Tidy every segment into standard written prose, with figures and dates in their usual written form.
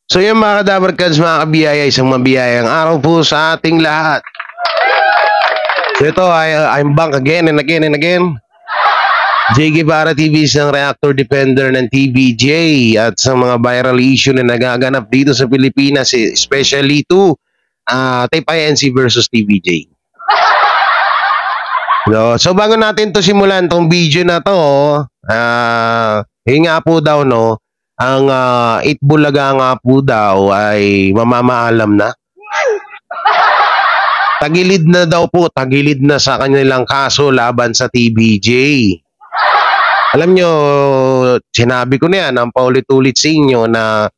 So yung mga kadabarkads, mga kabiyaya, isang mabiyayang araw po sa ating lahat. So ito, I'm back again and again and again. J. Guevara TV ng Reactor Defender ng TVJ at sa mga viral issue na nagaganap dito sa Pilipinas, especially to TIP-INC versus TVJ. So bago natin to simulan tong video na to, yun nga po daw no, ang Itbulaga nga po daw ay mamamaalam na. Tagilid na daw po, tagilid na sa kanilang kaso laban sa TVJ. Alam nyo, sinabi ko na yan, ang paulit-ulit sa inyo na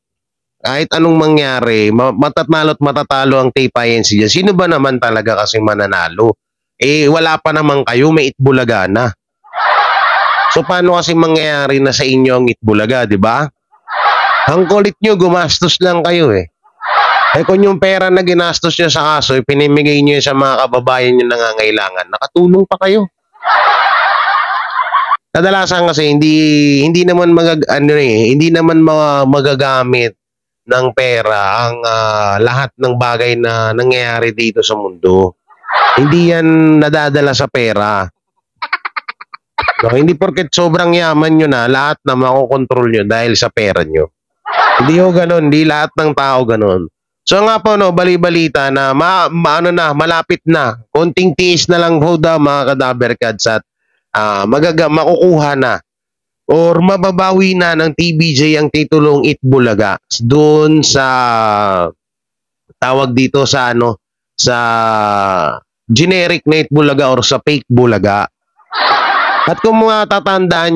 kahit anong mangyari, matatalo at matatalo ang TIP-INC dyan. Sino ba naman talaga kasi mananalo? Wala pa naman kayo, may Itbulaga na. So paano kasi mangyayari na sa inyo ang Itbulaga, di ba? Ang kulit nyo, gumastos lang kayo eh. Kung yung pera na ginastos nyo sa kaso, pinimigay nyo sa mga kababayan nyo nangangailangan, nakatulong pa kayo. Kadalasan kasi hindi naman magagamit ng pera ang lahat ng bagay na nangyayari dito sa mundo. Hindi yan nadadala sa pera. No, hindi porket sobrang yaman nyo na lahat na makokontrol nyo dahil sa pera nyo. Hindi ho ganun, hindi lahat ng tao ganun. So nga po no, bali-balita na malapit na. Konting tiis na lang ho daw mga kadaberkads at makukuha na or mababawi na ng TVJ ang titulong Itbulaga doon sa tawag dito sa sa generic na Itbulaga or sa fake Bulaga. At kung matatandaan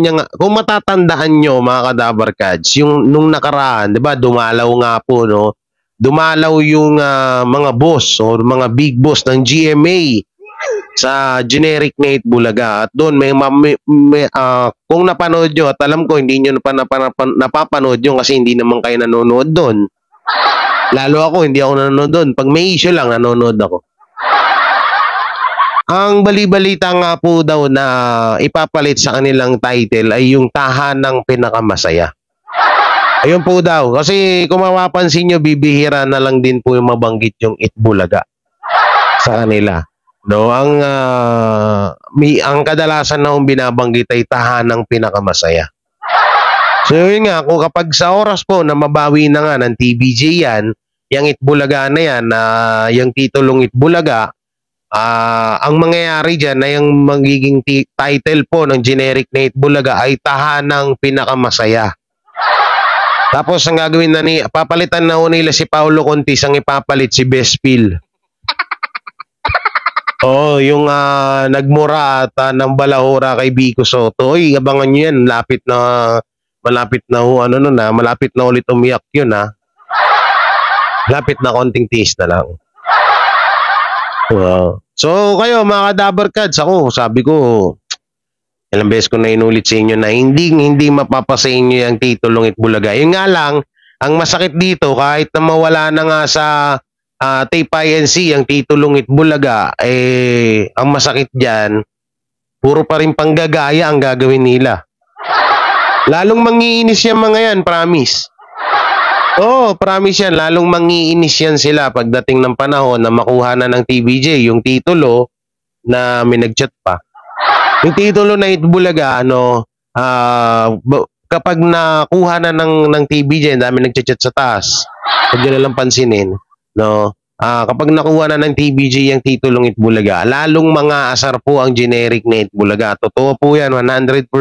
nyo mga kadabarkads, yung nung nakaraan, 'di ba, dumalaw nga po no. Dumalaw yung mga boss or mga big boss ng GMA sa generic na Itbulaga at doon kung napanood nyo at alam ko hindi nyo napapanood yun kasi hindi naman kayo nanonood doon. Lalo ako, hindi ako nanonood doon. Pag may issue lang, nanonood ako. Ang bali-balita nga po daw na ipapalit sa kanilang title ay yung Tahanang Pinakamasaya. Ayun po daw. Kasi kung mapapansin nyo, bibihira na lang din po yung mabanggit yung Itbulaga sa kanila. No, ang kadalasan na binabanggit ay Tahanang Pinakamasaya. So yun nga, kung kapag sa oras po na mabawi na nga ng TVJ yan, yung Itbulaga na yan, yung titulong Itbulaga, ang mangyayari dyan na yung magiging title po ng generic na Itbulaga ay Tahanang Pinakamasaya. Tapos ang gagawin na papalitan na nila si Paulo Contis, ang ipapalit si Bespil. Yung nagmura at ng balahura kay Vico Soto. Abangan nyo yan. Malapit na ulit umiyak yun ha. Malapit na konting tiis na lang. So kayo mga kadabarkads, ako sabi ko, ilang beses ko na inulit sa inyo na hindi mapapasa inyo yung titulong Itbulaga. Yung nga lang, ang masakit dito, kahit na mawala na nga sa TIP-INC ang titulong Itbulaga, ang masakit dyan, puro pa rin panggagaya ang gagawin nila. Lalong mangiinis yan mga yan, promise. Promise yan, lalong mangiinis yan sila pagdating ng panahon na makuha na ng TVJ yung titulo na may nagchat pa. Yung titulo na Itbulaga, kapag nakuha na ng TVJ, dami nagchat sa taas, huwag nyo nalang pansinin. No, kapag nakuha na ng TVJ yung titulong Itbulaga, lalong mga asar po ang generic na Itbulaga. Totoo po yan, 100%.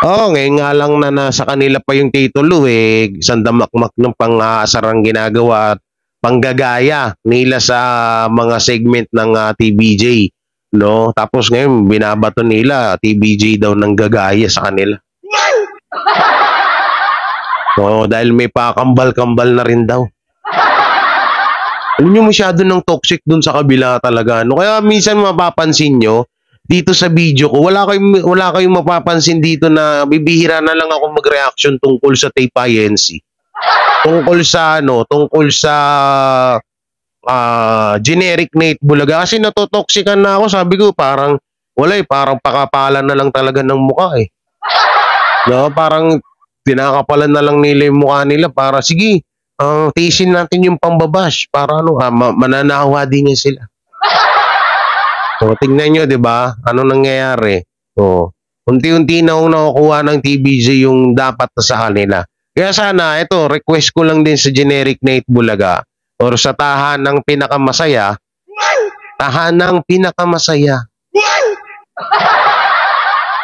Ngayon nga lang na nasa kanila pa yung titulo sandamakmak ng pang-aasar ang ginagawa at panggagaya nila sa mga segment ng TVJ. No? Tapos ngayon, binabato nila, TVJ daw ng gagaya sa kanila. Dahil may pakambal-kambal na rin daw. Alam nyo, masyado ng toxic dun sa kabila talaga. Kaya minsan mapapansin nyo, dito sa video ko, wala kayong mapapansin dito na bibihira na lang ako mag-reaction tungkol sa TIP-INC. Tungkol sa generic na Itbulaga. Kasi natotoxican na ako. Sabi ko, parang pakapalan na lang talaga ng mukha No, parang Tinakapalan na lang nila yung mukha nila para sige, tiisin natin yung pambabash para mananawa din yan sila. So, tingnan nyo, di ba? Ano nangyayari? So, unti-unti na nakukuha ng TBJ yung dapat na sa kanila. Kaya sana, ito, request ko lang din sa generic na Itbulaga or sa tahanang pinakamasaya,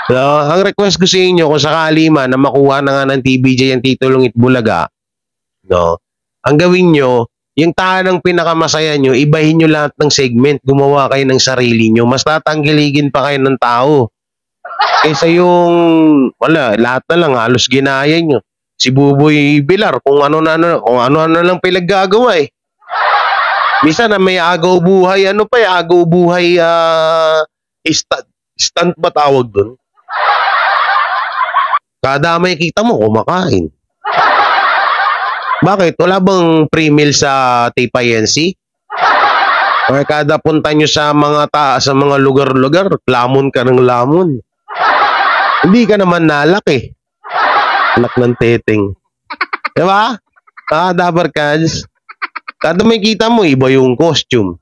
So, ang request ko sa inyo, kung sakali man na makuha na nga ng TBJ ang titulong Itbulaga, no, ang gawin nyo, yung tahanang pinakamasaya nyo, ibahin nyo lahat ng segment, gumawa kayo ng sarili nyo, mas tatanggiligin pa kayo ng tao. Kaysa yung, lahat na lang, halos ginaya nyo. Si Buboy Bilar, kung ano lang pinaggagawa eh. Minsan na may agaw buhay, agaw buhay, stunt ba tawag dun? Kada may kita mo, kumakain. Bakit? Wala bang pre-meal sa TPNC? O kada punta nyo sa mga lugar-lugar, lamon ka ng lamon. Hindi ka naman nalaki. Anak ng teteng. Diba? Dabarkads. Kada may kita mo, iba yung costume.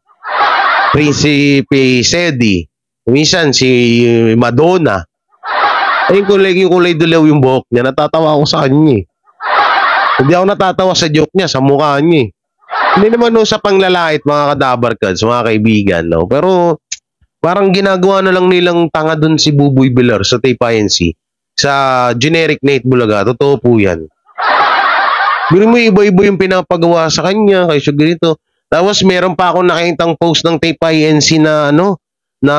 Prinsipe Sedi. Minsan si Madonna. Ay, yung kulay dilaw yung buhok niya. Natatawa ako sa kanya eh. Hindi ako natatawa sa joke niya, sa mukha niya eh. Hindi naman sa panglalait, mga kadabarkads, mga kaibigan. No? Pero parang ginagawa na lang nilang tanga dun si Buboy Bilar sa TPNC. Sa generic na Itbulaga. Totoo po yan. Biro mo, iba-iba yung pinapagawa sa kanya. Kaysa ganito. Tapos meron pa akong nakitang post ng TPNC na na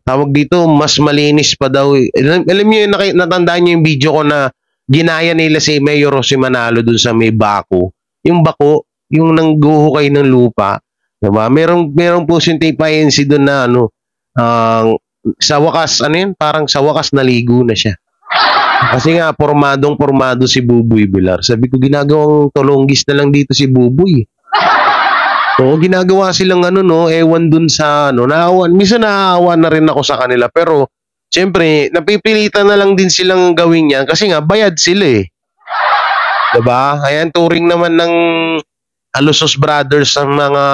tawag dito, mas malinis pa daw. Alam niyo, natandaan niyo yung video ko na ginaya nila si Mayor Rosie Manalo dun sa may bako. Yung bako, yung nangguhukay ng lupa. Diba? Merong po yung TPNC dun na sa wakas, parang sa wakas naligo na siya. Kasi nga, pormadong-pormado si Buboy Bilar. Sabi ko, ginagawang tulonggis na lang dito si Buboy. Oo, ginagawa silang ewan dun sa minsan naawa na rin ako sa kanila, pero siyempre, napipilitan na lang din silang gawin yan kasi nga, bayad sila eh. Diba? Ayan, touring naman ng Alusos Brothers ang mga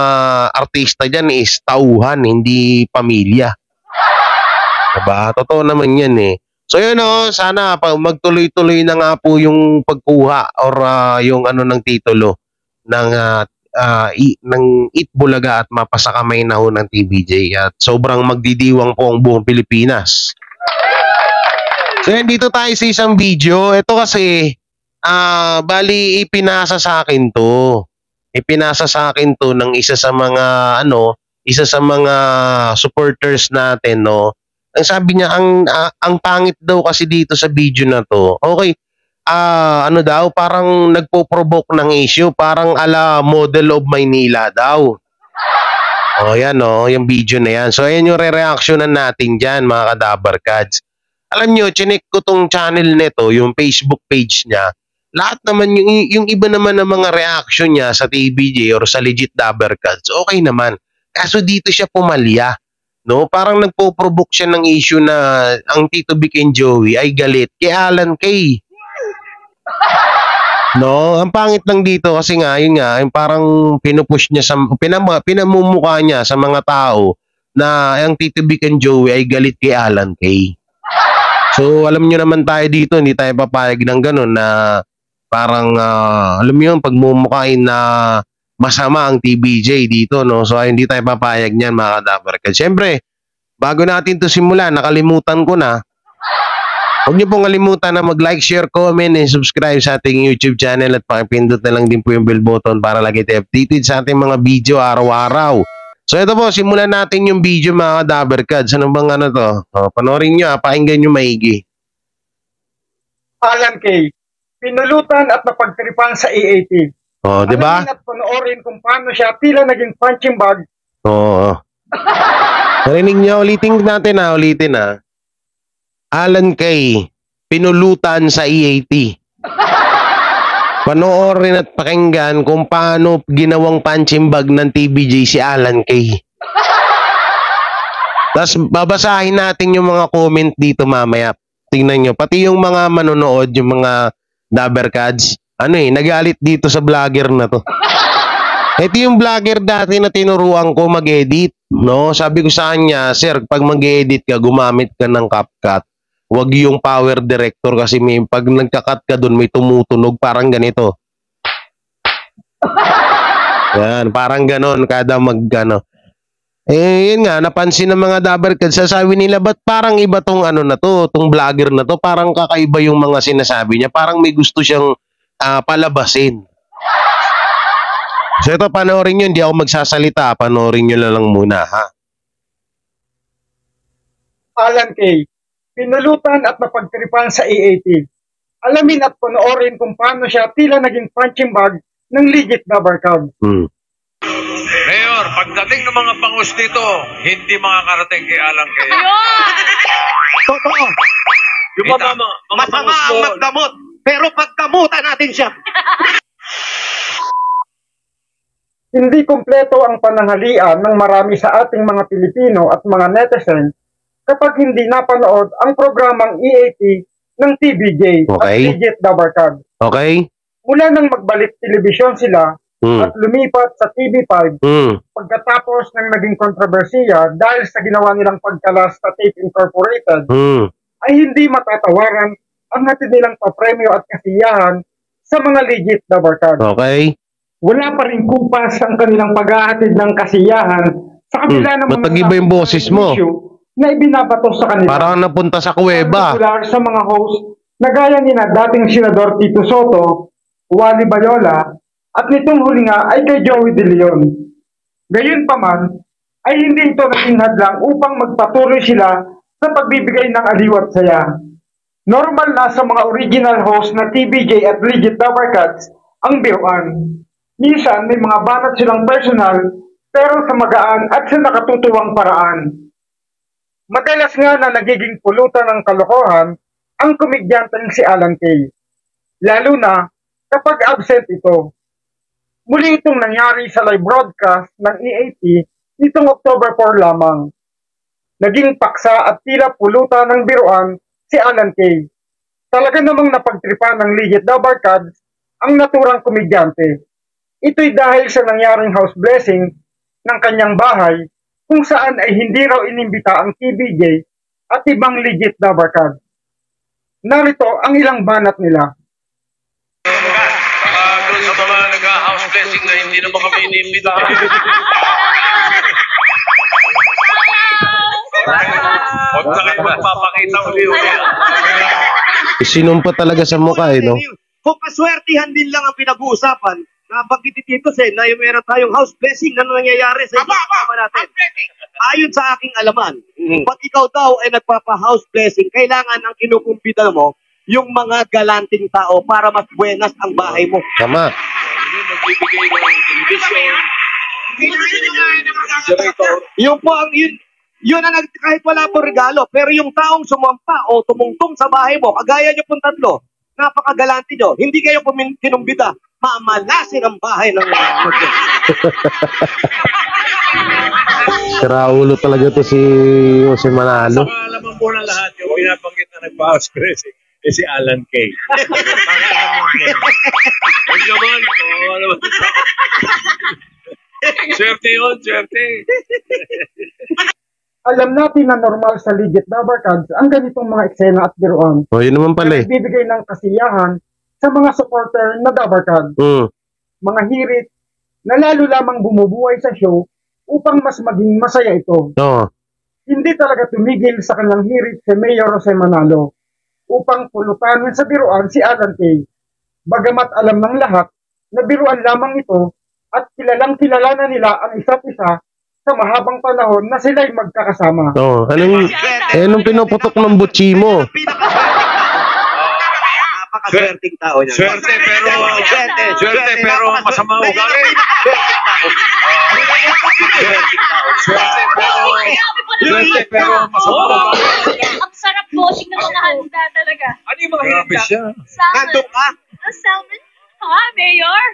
artista dyan is tauhan, hindi pamilya. Diba? Totoo naman yan eh. So yun sana magtuloy-tuloy na nga po yung pagkuha or yung ng titulo ng Itbulaga at mapasa kamay na ho ng TBJ at sobrang magdidiwang po ang buong Pilipinas. So yan, dito tayo sa isang video. Ito kasi bali ipinasa sa akin to. Ipinasa sa akin to ng isa sa mga supporters natin, no. Ang sabi niya, ang pangit daw kasi dito sa video na to. Okay. Daw, parang nagpo-provoke ng issue, parang ala Model of Maynila daw. Yan yung video na yan. So ayan yung re-reactionan natin dyan, mga kadabarkads. Alam nyo, chinek ko tong channel nito, yung Facebook page niya. Lahat naman, yung iba naman ng mga reaction niya sa TBJ or sa legit dabarkads, okay naman. Kaso dito siya pumalya. No? Parang nagpo-provoke siya ng issue na ang Tito Vic and Joey ay galit kay Alan Kay. No, ang pangit lang dito kasi nga, yung parang pinupush niya pinamumukha niya sa mga tao na ang Tito Vic and Joey ay galit kay Alan Kay. So, alam niyo naman tayo dito, hindi tayo papayag ng ganun na parang, alam niyo yung pagmumukhain na masama ang TBJ dito, no? So, hindi tayo papayag niyan, mga kadabarkad. Siyempre, bago natin to simulan, nakalimutan ko na, huwag niyo pong kalimutan na mag-like, share, comment, and subscribe sa ating YouTube channel at pakipindot na lang din po yung bell button para lagi tayo updated sa ating mga video araw-araw. So ito po, simulan natin yung video, mga kadabarkads. Ano bang to? Panoorin nyo, pakinggan nyo maigi. Alan Kay, pinulutan at napagtripan sa EAP. Di ba? At panoorin kung paano siya tila naging punching bag. Narinig nyo, ulitin natin Alan Kay, pinulutan sa EAT. Panoorin at pakinggan kung paano ginawang punching bag ng TBJ si Alan Kay. Tapos babasahin natin yung mga comment dito mamaya. tingnan nyo, pati yung mga manonood, yung mga Dabbercads, nagalit dito sa vlogger na to. Ito yung vlogger dati na tinuruan ko mag-edit, no? Sabi ko sa kanya, sir, pag mag-edit ka, gumamit ka ng CapCut. Huwag yung Power Director kasi pag nagka-cut ka dun, may tumutunog, parang ganito. Yan, parang ganon, kada yun nga, napansin ng mga Dabbercads, sasabi nila, ba't parang iba tong tong vlogger na to, parang kakaiba yung mga sinasabi niya, parang may gusto siyang palabasin. So ito, panoorin nyo, hindi ako magsasalita, panoorin nyo lang muna, ha? Alan Kay, pinulutan at napagtripan sa EAT. Alamin at panoorin kung paano siya tila naging punching bag ng legit Dabbercad. Mayor, pagdating ng mga bangus dito, hindi makakarating kay Alan Kay. Totoo. Yung mga Masama ang magdamot, pero pagdamutan natin siya. Hindi kumpleto ang pananghalian ng marami sa ating mga Pilipino at mga netizen kapag hindi napanood ang programang EAT ng TVJ at legit Dabbercad. Okay? Mula nang magbalik telebisyon sila at lumipat sa TV5 pagkatapos ng naging kontrobersiya dahil sa ginawa nilang pagkalas sa Tape Incorporated, ay hindi matatawaran ang natin nilang papremyo at kasiyahan sa mga legit Dabbercad. Okay? Wala pa rin kumpas ang kanilang paghahatid ng kasiyahan sa kabila ng mga nag-iba yung boses mo na ibinabato sa kanila. Parang napunta sa kuweba. Particular sa mga host na gaya ni na dating Senador Tito Soto, Wally Bayola, at nitong huli nga ay kay Joey De Leon. Gayunpaman, ay hindi ito naging hadlang upang magpatuloy sila sa pagbibigay ng aliw at saya. Normal na sa mga original host na TVJ at legit Dabbercads ang biruan. Minsan may mga banat silang personal pero sa magaan at sa nakatutuwang paraan. Madalas nga na nagiging pulutan ng kalokohan ang komedyanteng si Alan Kay. Lalo na kapag absent ito. Muli itong nangyari sa live broadcast ng EAT nitong October 4 lamang. Naging paksa at tila pulutan ng biruan si Alan Kay. Talaga namang napagtripan ng legit Dabbercads ang naturang komedyante. Ito'y dahil sa nangyaring house blessing ng kanyang bahay kung saan ay hindi raw inimbita ang TVJ at ibang legit Dabbercad. Narito ang ilang banat nila. Doon sa mga nag-house blessing na hindi naman kami inimbita. Huwag na kayo magpapakita uli-uli. Sinumpa talaga sa mukha, no? Kung kaswertihan din lang ang pinag-uusapan, nabanggit dito na yung meron tayong house blessing na nangyayari sa kasama natin. Ayon sa aking alaman, pag ikaw daw ay nagpapa-house blessing, kailangan ang kinukumpida mo yung mga galanting tao para mas buenas ang bahay mo. Tama. Magbibigay ng television. Yun po ang yun ang kahit wala po regalo, pero yung taong sumampa o tumungtong sa bahay mo, kagaya nyo pong tatlo, napakagalante nyo, hindi kayo kinumbida, mamalasin ang bahay ng Siraulo talaga to si Jose Manalo. Sa kaalaman po ng lahat, yung pinabanggit na nagpa-house blessing, si Alan Kay. Huwag naman, swerte yun, swerte. Alam natin na normal sa legit Dabbercads ang ganitong mga eksena at biruan. O, yun naman pala eh. Bibigay ng kasiyahan sa mga supporter na Dabbercad. Mga hirit na lalo lamang bumubuhay sa show upang mas maging masaya ito. Hindi talaga tumigil sa kanyang hirit si Mayor Jose Manalo upang pulutanin sa biruan si Alan Kay. Bagamat alam ng lahat na biruan lamang ito at kilalang kilala na nila ang isa't isa sa mahabang panahon na sila'y magkakasama. Anong pinuputok ng butchi mo? Napakaswerteng tao niya. Swerte pero masama ugali. Swerte pero masama ugali. Ang sarap bossing ng mga handa talaga. Ano yung mga hinanda? Salmon. Nandun ka? Salmon? Ha, Mayor?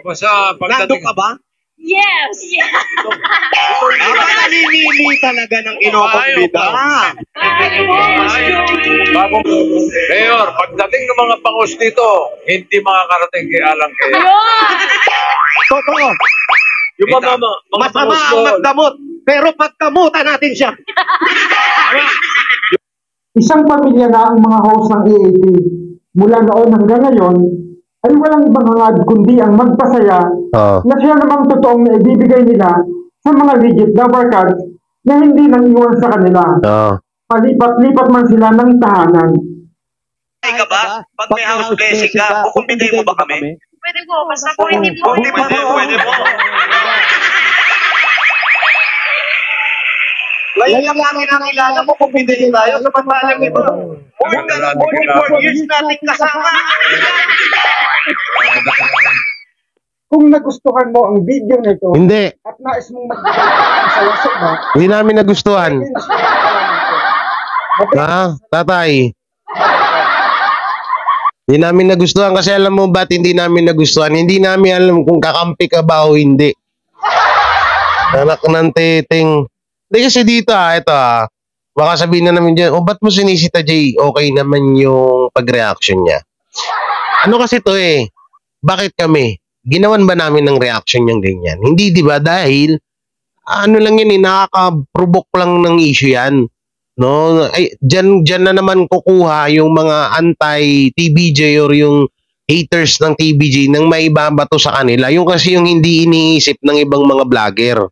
O basta pagdating... Nandun ka ba? Yes! Yes! Naninili talaga ng inokombida. Mayor, pagdating ng mga bangus dito, hindi makakarating kay Alan Kay. Totoo. Yung mga Masama bangus ang doon. magdamot, pero pagkamutan natin siya. Isang pamilya na ang mga host ng EAT. Mula noon hanggang ngayon, ay walang ibang hangad kundi ang magpasaya Oh. na siya namang totoong na ibibigay nila sa mga legit na barkads na hindi nang iwan sa kanila. Oh. Palipat-lipat man sila ng tahanan. Ay ka ba? Pag may house blessing ka, kukumbigay mo ba kami? Pwede po, basta po hindi po. Pwede po. Ngayon lang kinakilala mo kung hindi tayo sa pantalang iba. More than 44 years nating kasama. Kung nagustuhan mo ang video na ito Hindi. at nais mong magbigay ng saya sa iba, Hindi namin nagustuhan. Ha? Tatay. Hindi namin nagustuhan kasi alam mo ba't hindi namin nagustuhan? Hindi namin alam kung kakampi ka ba o hindi. Anak ng titing. Hindi kasi dito ito baka sabihin na namin dyan, ba't mo sinisita Jay? Okay naman yung pag-reaction niya. Ano kasi to bakit kami? Ginawan ba namin ng reaction yung ganyan? Hindi, di ba? Dahil, ano lang yun nakaka-provoke lang ng issue yan. No? Ay, dyan na naman kukuha yung mga anti-TBJ or yung haters ng TBJ nang maibabato sa kanila. Yung kasi yung hindi iniisip ng ibang mga vlogger.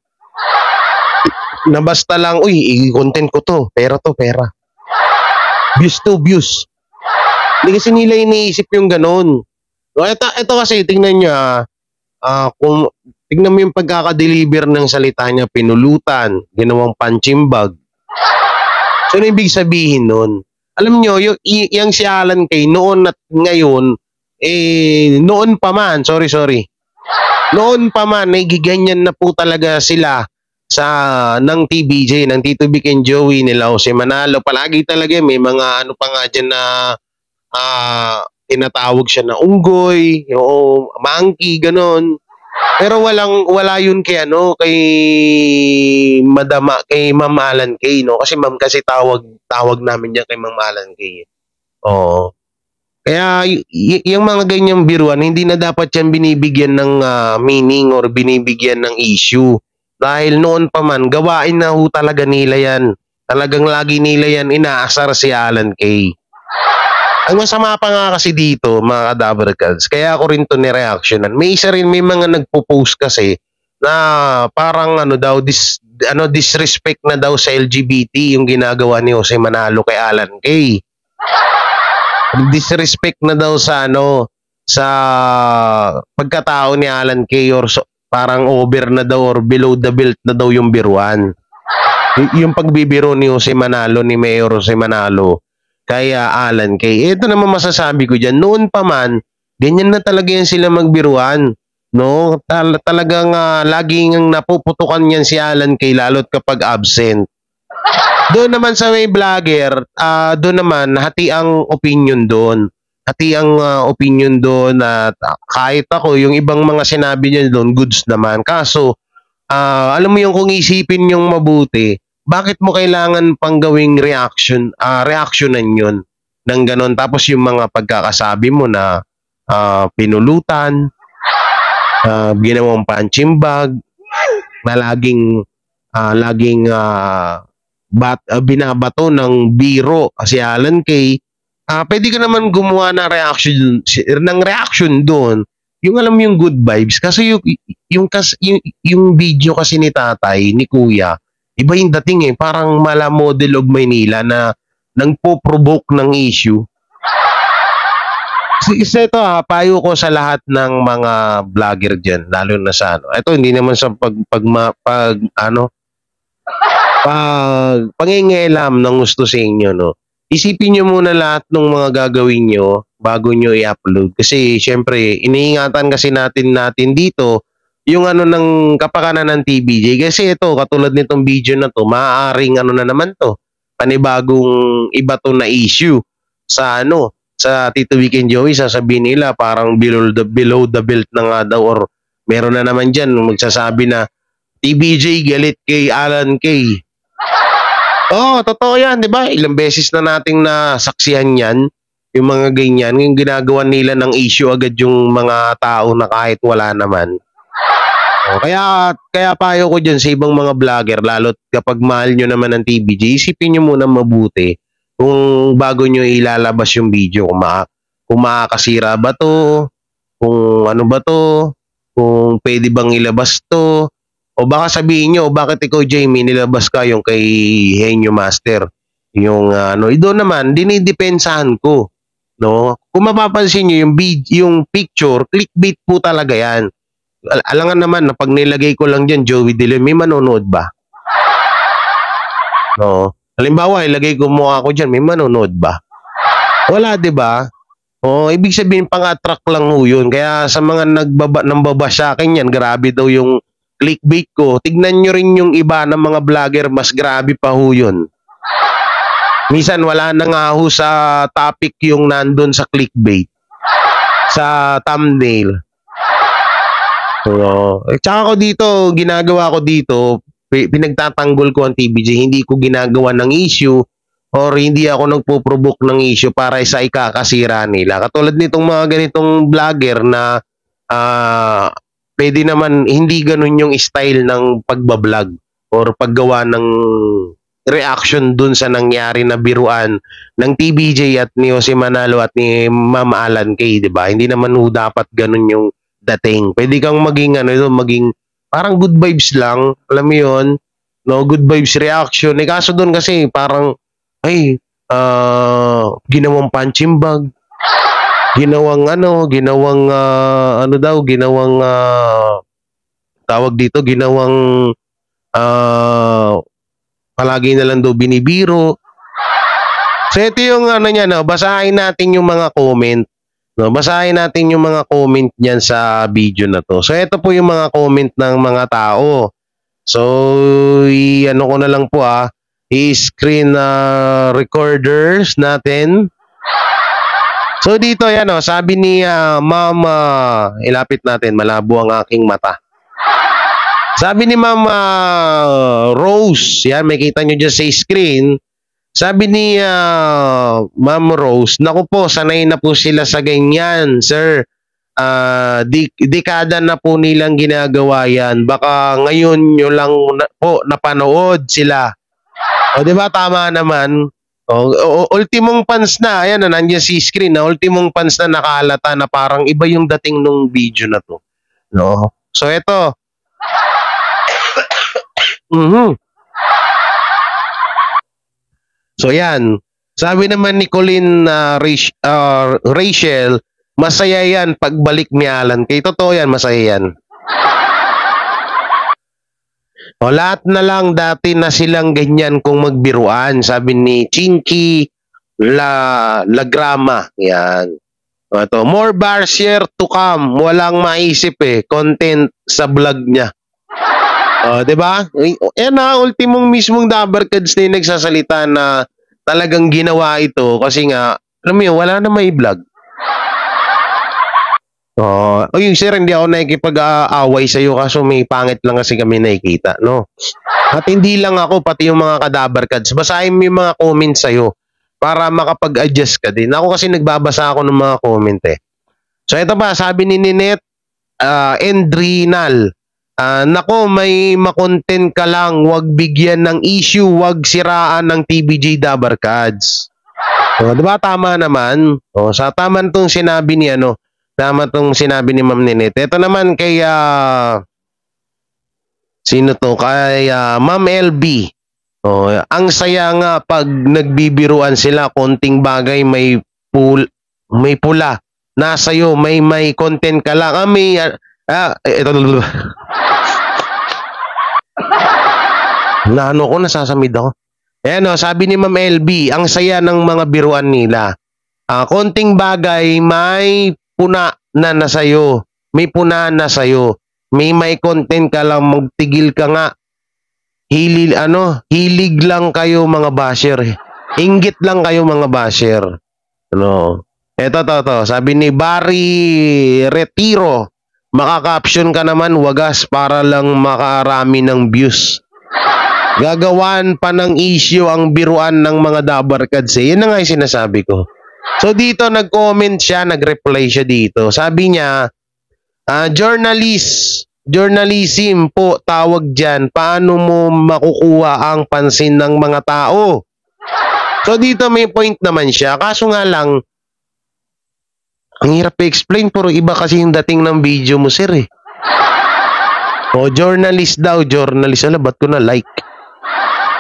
Na basta lang, i-content ko to. Pera to, pera. Views to, views. Hindi kasi nila iniisip yung ganun. So, ito kasi, tingnan nyo kung tingnan mo yung pagkaka-deliver ng salita niya, pinulutan, ginawang punching bag. So, ano ibig sabihin nun? Alam nyo, yung si Alan Kay noon at ngayon, noon pa man, sorry. Noon pa man, giganyan na po talaga sila ng TBJ, ng Tito Vic and Joey, nila Jose Manalo. Palagi talaga may mga ano pa nga dyan na tinatawag siya na unggoy, o monkey, ganon. Pero wala yun kay kay kay Ma'am Alan Kay, no? Kasi ma'am kasi tawag namin niya kay Ma'am Alan Kay. Oo. Kaya yung mga ganyang biruan, hindi na dapat yan binibigyan ng meaning or binibigyan ng issue. Dahil noon pa man, gawain na ho talaga nila yan. Talagang lagi nila yan inaasar si Alan Kay. Ang masama pa nga kasi dito, mga Kadabarkads, kaya ako rin to ni-reactionan. May mga nagpo-post kasi na parang disrespect na daw sa LGBT yung ginagawa ni Jose Manalo kay Alan Kay. Disrespect na daw sa sa pagkatao ni Alan Kay or parang over na daw or below the belt na daw yung biruan. Yung pagbibiro ni Jose Manalo, ni Mayor Jose Manalo, kaya Alan Kay. Ito naman masasabi ko dyan, noon pa man, ganyan na talaga yan sila magbiruan. No? Talagang laging napuputukan yan si Alan Kay, lalo't kapag absent. Doon naman sa may vlogger, doon naman, hati ang opinion doon. Hati ang opinion doon at kahit ako, yung ibang mga sinabi niya doon, goods naman. Kaso, alam mo yung kung isipin yung mabuti, bakit mo kailangan pang gawing reactionan yun ng ganon? Tapos yung mga pagkakasabi mo na pinulutan, ginawang punching bag, na laging binabato ng biro si Alan Kay, pwede ka naman gumawa ng reaction doon. Yung alam mo yung good vibes kasi yung video kasi ni tatay, ni kuya, iba yung dating parang mala model of Maynila na nagpo-provoke ng issue. Isa ito payo ko sa lahat ng mga vlogger dyan, lalo na sa ito hindi naman sa pangingailam ng gusto sa inyo, no? Isipin nyo muna lahat ng mga gagawin nyo bago nyo i-upload. Kasi, syempre, iniingatan kasi natin dito yung ng kapakanan ng TBJ. Kasi ito, katulad nitong video na to, maaaring na naman to, panibagong iba to na issue sa sa Tito Vic and Joey, sasabihin nila parang below the belt na nga daw or meron na naman dyan magsasabi na TBJ galit kay Alan Kay. Oo, totoo yan, di ba? Ilang beses na nating nasaksihan yan, yung mga ganyan, yung ginagawa nila ng issue agad yung mga tao na kahit wala naman. Kaya payo ko dyan sa ibang mga vlogger, lalo't kapag mahal nyo naman ng TBJ, isipin nyo muna mabuti kung bago nyo ilalabas yung video, kung makakasira ba to, kung ano ba to, kung pwede bang ilabas to, o baka sabihin nyo, bakit ikaw Jamie nilabas ka yung kay Henyo Master, yung doon naman, dinidepensahan ko. No? Kung mapapansin nyo yung picture, clickbait po talaga yan. Alangan naman na pag nilagay ko lang dyan, Joey De Leon, may manonood ba? No. Halimbawa, ilagay ko mukha ko dyan, may manonood ba? Wala, di ba? Ibig sabihin, pang-attract lang ho yun. Kaya sa mga nambaba sa akin yan, grabe daw yung clickbait ko. Tignan nyo rin yung iba ng mga vlogger, mas grabe pa ho yun. Minsan, wala na nga ho sa topic yung nandun sa clickbait. Sa thumbnail. Tsaka ko dito, ginagawa ko dito, pinagtatanggol ko ang TBJ, hindi ko ginagawa ng issue or hindi ako nagpo-provoke ng issue para sa ikakasira nila. Katulad nitong mga ganitong vlogger na pwede naman hindi ganun yung style ng pagbablog or paggawa ng reaction dun sa nangyari na biruan ng TBJ at ni Jose Manalo at ni Ma'am Alan Kay, di ba? Hindi naman dapat ganun yung dating. Pwede kang maging maging parang good vibes lang, alam mo 'yon, no, good vibes reaction. Kaso doon kasi parang ginawang punching bag. Ginawang tawag dito, ginawang palagi na lang daw binibiro. So ito yung niya, no, basahin natin yung mga comment. No, basahin natin yung mga comment niyan sa video na to. So ito po yung mga comment ng mga tao. So ko na lang po i-screen recorders natin. So dito yan sabi ni Ma'am, ilapit natin, malabo ang aking mata. Sabi ni Ma'am Rose, yan makita nyo dyan sa screen. Sabi ni Ma'am Rose, naku po, sanay na po sila sa ganyan, sir. Dekada na po nilang ginagawa yan. Baka ngayon nyo lang po napanood sila. O, di ba? Tama naman. Ultimong fans na. Ayan na, nandiyan si screen na. Ultimong fans na nakalata na parang iba yung dating nung video na to. No? So, eto. So yan, sabi naman ni Colin Rachel, masaya yan pagbalik ni Alan Kay. Totoo yan, masaya yan. Lahat na lang dati na silang ganyan kung magbiruan, sabi ni Chinky Lagrama. Yan. Ito, more bar share to come. Walang maisip content sa vlog niya. Diba? Yan ultimong mismong Dabarkads na yung nagsasalita na talagang ginawa ito kasi nga, alam mo yun, wala na may vlog. Yung sir, hindi ako nakikipag-aaway sa'yo kaso may pangit lang kasi kami nakikita, no? At hindi lang ako, pati yung mga Kadabarkads. Basahin mo yung mga comments sa'yo para makapag-adjust ka din. Ako kasi nagbabasa ako ng mga comment So ito pa, sabi ni Ninette Endrinal, nako, may makontent ka lang, wag bigyan ng issue, wag siraan ng TBJ Dabarkads. Diba tama naman? Sa tama tong sinabi ni tama tong sinabi ni Ma'am Ninette. Ito naman kay sino to? Kay Ma'am LB. Ang saya nga pag nagbibiruan sila, konting bagay may pula. Nasa'yo, may content ka lang. Ito. Nasasamid ako. Ayan sabi ni Ma'am LB, ang saya ng mga biruan nila. Konting bagay, may puna na nasa'yo. May puna na sa'yo. May content ka lang, magtigil ka nga. Hilig lang kayo mga basher. Inggit lang kayo mga basher. Ito, sabi ni Barry Retiro, Makaka-caption ka naman wagas para lang makarami ng views. Gagawan pa ng issue ang biruan ng mga dabarkads eh. Yan na nga yung sinasabi ko. So dito nag-comment siya, nag-reply siya dito. Sabi niya, journalism po tawag dyan. Paano mo makukuha ang pansin ng mga tao? So dito may point naman siya. Kaso nga lang, ang hirap i-explain, pero iba kasi yung dating ng video mo, sir eh. O journalist daw, journalist. Ala, ba't ko na like?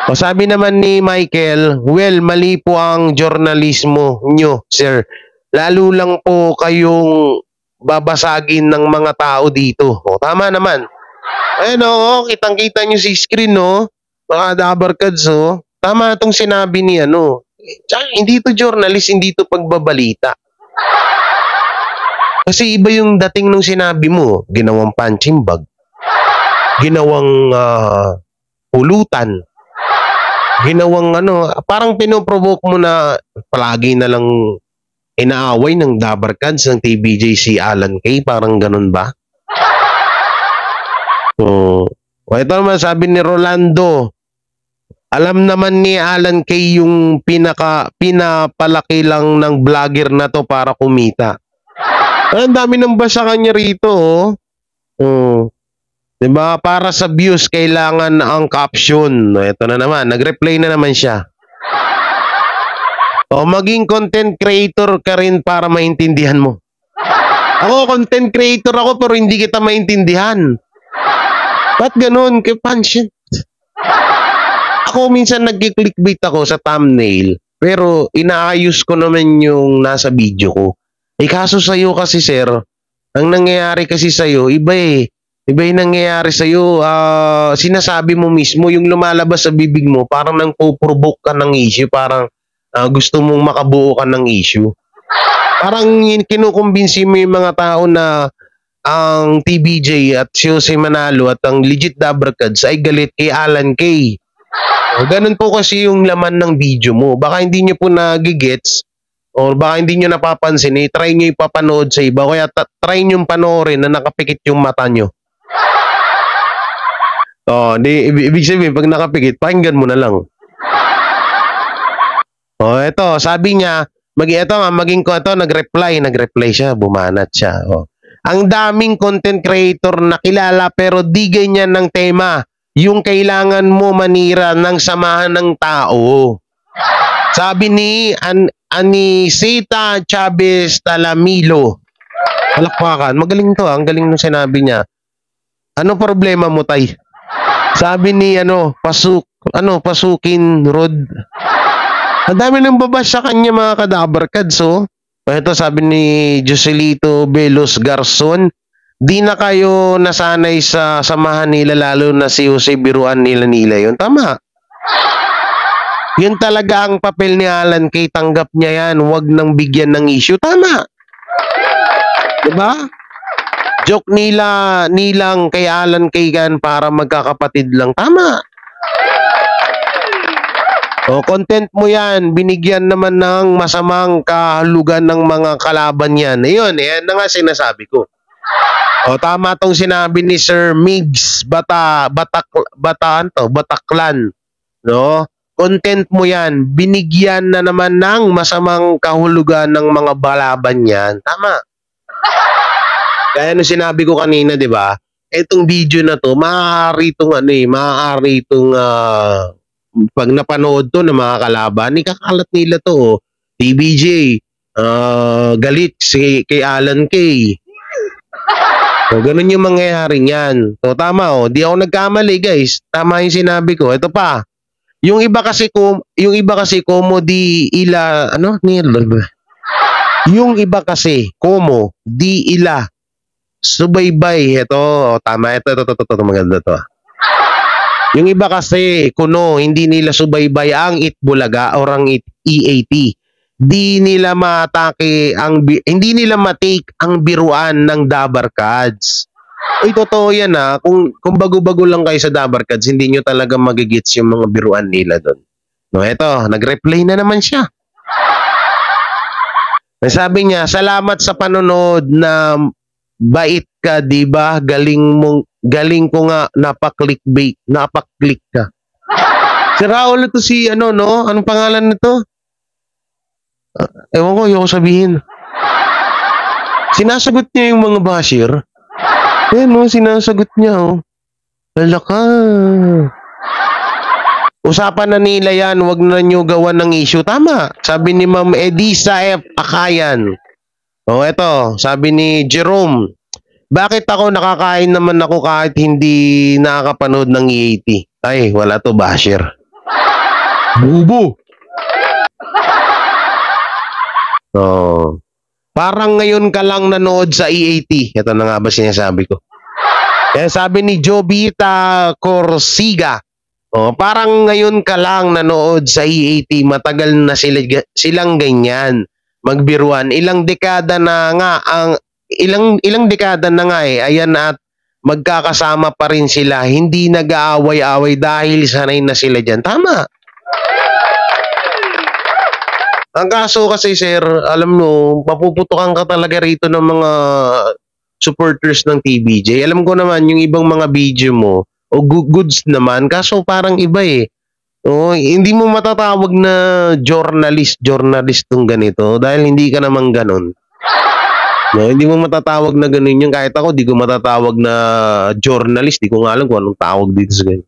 O sabi naman ni Michael, well, mali po ang journalismo nyo, sir. Lalo lang po kayong babasagin ng mga tao dito. O tama naman. Ayun o, kitang-kita nyo si screen no. Mga dabarkads o. Tama itong sinabi ni ano. Hindi to journalist, hindi to pagbabalita. Kasi iba yung dating nung sinabi mo. Ginawang punching bag. Ginawang pulutan. Ginawang ano, parang pinoprovoke mo na palagi na lang inaaway ng dabarkads ng TBJ si Alan Kay. Parang ganun ba? So, ito naman sabi ni Rolando, alam naman ni Alan Kay yung pinapalaki lang ng vlogger na to para kumita. Ang dami ng basa kanya rito, oh. Diba? Para sa views, kailangan ang caption. Ito na naman. Nag-reply na naman siya. O, maging content creator ka rin para maintindihan mo. Ako, content creator ako pero hindi kita maintindihan. Ba't ganun? Pansin. Ako minsan nag-clickbait ako sa thumbnail pero inaayos ko naman yung nasa video ko. Kaso sa'yo kasi, sir, ang nangyayari kasi sa'yo, iba eh. Iba yung nangyayari sa'yo, sinasabi mo mismo, yung lumalabas sa bibig mo, parang nang puprovoke ka ng issue, parang gusto mong makabuo ka ng issue. Parang kinukumbinsi mo yung mga tao na ang TBJ at si Jose Manalo at ang legit dabarkads ay galit kay Alan Kay. Ganun po kasi yung laman ng video mo. Baka hindi nyo po nagigets o baka hindi nyo napapansin, try nyo ipapanood sa iba. Kaya try nyo panoorin na nakapikit yung mata nyo. Ibig sabihin, pag nakapikit, pakinggan mo na lang. Eto, sabi niya, nag-reply siya, bumanat siya. Ang daming content creator na kilala pero di ganyan ng tema. Yung kailangan mo manira ng samahan ng tao. Sabi ni Anisita Chavez Talamilo. Palakpakan, magaling to, ang galing nung sinabi niya. Ano problema mo, tay? Sabi ni Pasukin Rod. Ang dami nang babas sa kanya mga kadabarkads, oh. Ito sabi ni Joselito Belos Garson, di na kayo nasanay sa samahan nila lalo na si Jose biruan nila yun. Tama. Yun talaga ang papel ni Alan Kay, tanggap niya yan, wag nang bigyan ng issue. Tama. Diba? Joke nilang kay Alan Kay kan para magkakapatid lang. Tama. Content mo yan, binigyan naman ng masamang kahulugan ng mga kalaban yan. Ayun, yan na nga sinasabi ko. Tama tong sinabi ni Sir Migs Bataklan. No? Content mo yan, binigyan na naman ng masamang kahulugan ng mga balaban yan. Tama. Kaya nung sinabi ko kanina, 'di ba? Etong video na 'to, maaari itong pag napanood to ng mga kalaban, ikakalat nila to. TBJ, galit kay Alan Kay. Ganun yung mangyayari niyan. Tama di ako nagkamali, guys. Tama yung sinabi ko. Ito pa. Yung iba kasi komo di ila subaybay. Ito, tama. Ito, maganda to. Yung iba kasi, hindi nila subaybay ang Itbulaga or ang EAT. Di nila hindi nila matake ang biruan ng dabarkads. Totoo yan ha. Kung bago-bago lang kayo sa dabarkads, hindi nyo talaga magigits yung mga biruan nila doon. Eto, nag-reply na naman siya. Sabi niya, salamat sa panonood na bait ka, di ba? Galing ko nga, napaklik ka. Si Raul ito si, ano, no? Anong pangalan nito? Ewan ko, yung sabihin. Sinasagot niya yung mga basher. Ayan, no? Sinasagot niya, oh. Lalaka. Usapan na nila yan, wag na nyo gawan ng issue. Tama. Sabi ni Ma'am Edisa F. Akayan. O, eto. Sabi ni Jerome. Bakit ako nakakain naman ako kahit hindi nakakapanood ng EAT? Ay, wala to basher. Bubo. Oh. Parang ngayon ka lang nanood sa EAT. Ito na nga ba sinasabi ko? Kaya sabi ni Jobita Corsiga, oh, parang ngayon ka lang nanood sa EAT. Matagal na silang ganyan. Magbiruan. Ilang dekada na nga ayan at magkakasama pa rin sila. Hindi nag-aaway-away dahil sanay na sila dyan. Tama. Ang kaso kasi, sir, alam mo, mapuputukan ka talaga rito ng mga supporters ng TBJ. Alam ko naman, yung ibang mga video mo, o goods naman, kaso parang iba eh. Oh, hindi mo matatawag na journalist tong ganito dahil hindi ka naman ganon. No, hindi mo matatawag na ganun yung kahit ako, di ko matatawag na journalist. Di ko nga alam kung anong tawag dito sa ganyan.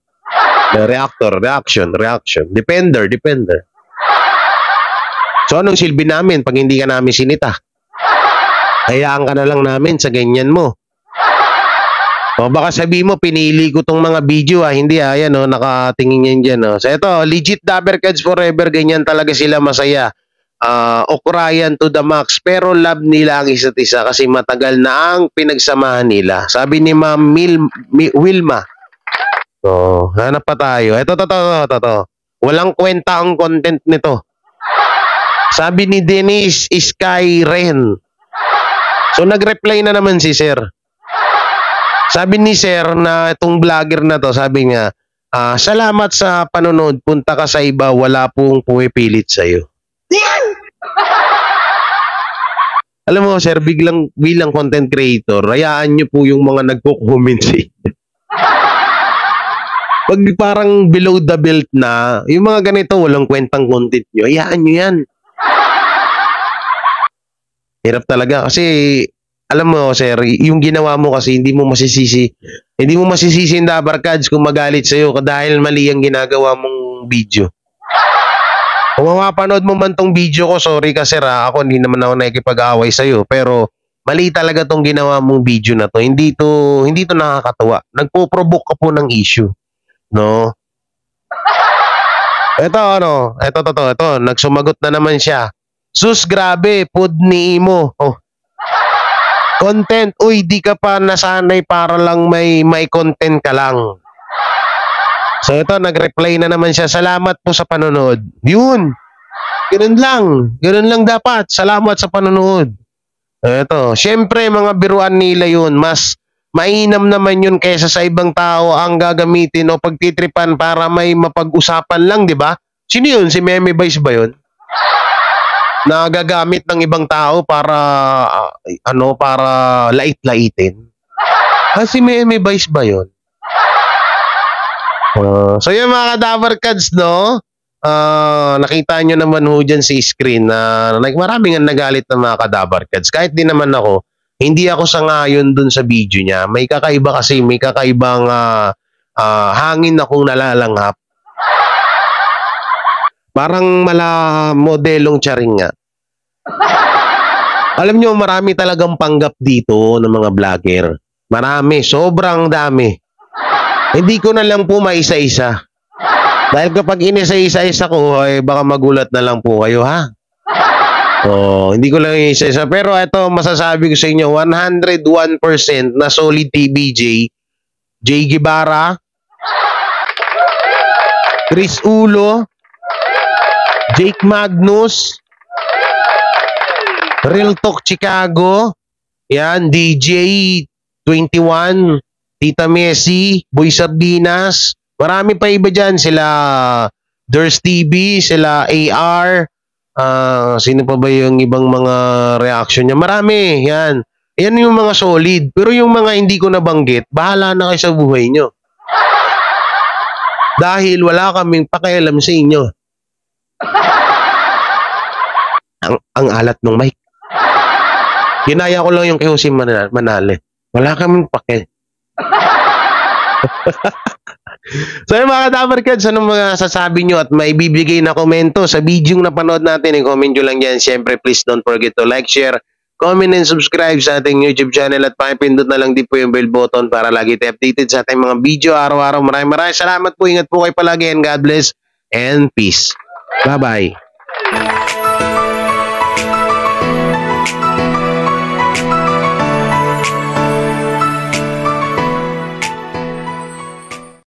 Na reaction. Depender. So, anong silbi namin pag hindi ka namin sinita? Hayaan ka na lang namin sa ganyan mo. O baka sabi mo, pinili ko tong mga video Hindi yan nakatingin yan dyan So, ito, legit Dabbercats forever. Ganyan talaga sila masaya. Okrayan to the max pero love nila ang isa't isa kasi matagal na ang pinagsamahan nila. Sabi ni Ma'am Wilma. Hanap pa tayo. Ito. Walang kwenta ang content nito. Sabi ni Denise Sky Ren. So nag-reply na naman si Sir. Sabi ni Sir na itong vlogger na to, sabi niya, salamat sa panonood, punta ka sa iba, wala pong pumipilit sa'yo. Alam mo, sir, bilang content creator, hayaan nyo po yung mga nagko-comment Pag parang below the belt na, yung mga ganito, walang kwentang content nyo, hayaan nyo yan. Hirap talaga. Kasi, alam mo, sir, yung ginawa mo kasi, hindi mo masisisi yung Dabbercats kung magalit sa'yo dahil mali ang ginagawa mong video. Kung mapapanood mo man tong video ko, sorry ka sir ako hindi naman ako nakikipag-away sa'yo, pero mali talaga tong ginawa mong video na to. Hindi to nakakatawa. Nagpo-provoke ka po ng issue. No? Ito, nagsumagot na naman siya. Sus, grabe, pod ni Imo. Content, uy, di ka pa nasanay para lang may content ka lang. So ito, nag-reply na naman siya. Salamat po sa panonood. Yun. Ganun lang dapat. Salamat sa panonood. Ito. Siyempre, mga biruan nila yun. Mas mainam naman yun kaysa sa ibang tao ang gagamitin o pagtitripan para may mapag-usapan lang, di ba? Sino yun? Si Meme Vice ba yun? Na gagamit ng ibang tao para, para lait-laitin? Si Meme Vice ba yun? So yung mga Dabbercats, no? Nakita nyo naman ho dyan sa screen na maraming ang nagalit ng mga Dabbercats. Kahit di naman ako, hindi ako sangayon dun sa video niya. May kakaiba kasi, may kakaibang hangin akong nalalanghap. Parang modelong charing nga. Alam nyo, marami talagang panggap dito ng mga vlogger. Marami, sobrang dami. Hindi ko na lang po maisa-isa. Dahil kapag inisa-isa ko, baka magulat na lang po kayo, ha? Hindi ko lang isa-isa. Pero ito, masasabi ko sa inyo, 101% na solid TBJ. Jay Guevara, Chris Ulo, Jake Magnus, Real Talk Chicago, yan, DJ 21, Tita Messi, Boy Sardinas, marami pa iba dyan. Sila Durs TV, sila AR, sino pa ba yung ibang mga reaction niya? Marami, yan. Yan yung mga solid. Pero yung mga hindi ko nabanggit, bahala na kayo sa buhay nyo. Dahil wala kaming pakialam sa inyo. Ang alat ng mic. Ginaya ko lang yung kay Jose Manale. Wala kaming pake. So yung mga Dabarkads, anong mga sasabi nyo at may bibigay na komento sa video na napanood natin, i-comment nyo lang yan. Siyempre, please don't forget to like, share, comment, and subscribe sa ating YouTube channel at pakipindot na lang din po yung bell button para lagi tayo updated sa ating mga video araw-araw. Maraming salamat po. Ingat po kayo palagi and God bless and peace. Bye-bye.